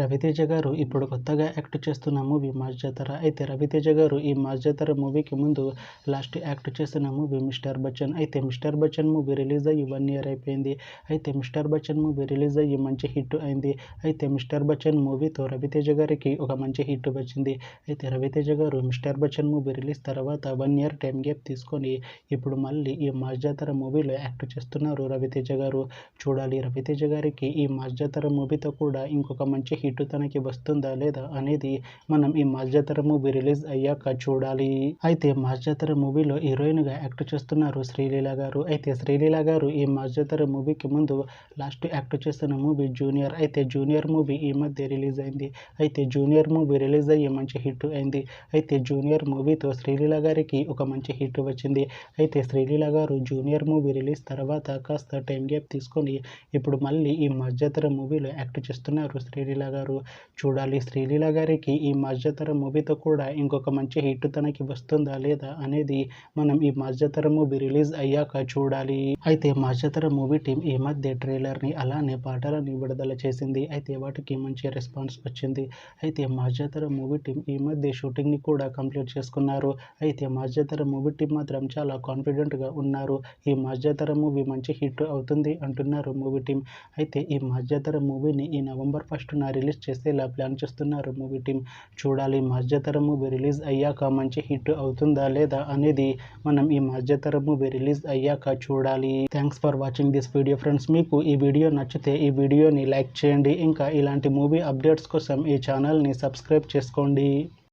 రవితేజ గారు ఇప్పుడు కొత్తగా యాక్ట్ చేస్తున్న మూవీ మాస్ జాతర. అయితే రవితేజ గారు ఈ మాస్ జాతర మూవీకి ముందు లాస్ట్ యాక్ట్ చేసిన మూవీ మిస్టర్ బచ్చన్. అయితే మిస్టర్ బచ్చన్ మూవీ రిలీజ్ అయ్యి 1 year అయిపోయింది. అయితే మిస్టర్ బచ్చన్ మూవీ రిలీజ్ అయ్యి మంచి హిట్ అయింది. అయితే మిస్టర్ బచ్చన్ మూవీతో రవితేజ గారికి ఒక మంచి హిట్ వచ్చింది. అయితే రవితేజ గారు మిస్టర్ బచ్చన్ మూవీ రిలీజ్ తర్వాత 1 year టైం గ్యాప్ తీసుకొని ఇప్పుడు మళ్ళీ ఈ మాస్ జాతర మూవీలో యాక్ట్ చేస్తున్నారు రవితేజ గారు. చూడాలి రవితేజ గారికి ఈ మాస్ జాతర మూవీతో కూడా ఇంకొక మంచి హిట్ తనకి వస్తుందా లేదా అనేది మనం ఈ మాస్ జాతర మూవీ రిలీజ్ అయ్యాక చూడాలి. అయితే మాస్ జాతర మూవీలో హీరోయిన్ గా యాక్ట్ చేస్తున్నారు శ్రీలీల గారు. అయితే శ్రీలీల గారు ఈ మాస్ జాతర మూవీకి ముందు లాస్ట్ యాక్ట్ చేసిన మూవీ జూనియర్. అయితే జూనియర్ మూవీ ఈ మధ్య రిలీజ్ అయింది. అయితే జూనియర్ మూవీ రిలీజ్ అయ్యి మంచి హిట్ అయింది. అయితే జూనియర్ మూవీతో శ్రీలీల గారికి ఒక మంచి హిట్ వచ్చింది. అయితే శ్రీలీల గారు జూనియర్ మూవీ రిలీజ్ తర్వాత కాస్త టైం గ్యాప్ తీసుకొని ఇప్పుడు మళ్ళీ ఈ మాస్ జాతర మూవీలో యాక్ట్ చేస్తున్నారు శ్రీలీల గారు. చూడాలి శ్రీలీల గారికి ఈ మాస్ జాతర మూవీతో కూడా ఇంకొక మంచి హిట్ తనకి వస్తుందా లేదా అనేది మనం ఈ మాస్ జాతర మూవీ రిలీజ్ అయ్యాక చూడాలి. అయితే మాస్ జాతర మూవీ టీం ఈ మధ్య ట్రైలర్ ని అలానే పాటలని విడుదల చేసింది. అయితే వాటికి మంచి రెస్పాన్స్ వచ్చింది. అయితే మాస్ జాతర మూవీ టీం ఈ మధ్య షూటింగ్ ని కూడా కంప్లీట్ చేసుకున్నారు. అయితే మాస్ జాతర మూవీ టీం మాత్రం చాలా కాన్ఫిడెంట్ గా ఉన్నారు. ఈ మాస్ జాతర మూవీ మంచి హిట్ అవుతుంది అంటున్నారు మూవీ టీం. అయితే ఈ మాస్ జాతర మూవీని ఈ November 1st రిలీజ్ చేసేలా ప్లాన్ చేస్తున్నారు మూవీ టీం. చూడాలి మాస్ జాతర మూవీ రిలీజ్ అయ్యాక మంచి హిట్ అవుతుందా లేదా అనేది మనం ఈ మాస్ జాతర మూవీ రిలీజ్ అయ్యాక చూడాలి. Thanks for watching this video friends. మీకు ఈ వీడియో నచ్చితే ఈ వీడియోని లైక్ చేయండి. ఇంకా ఇలాంటి మూవీ అప్డేట్స్ కోసం ఈ ఛానల్ని సబ్స్క్రైబ్ చేసుకోండి.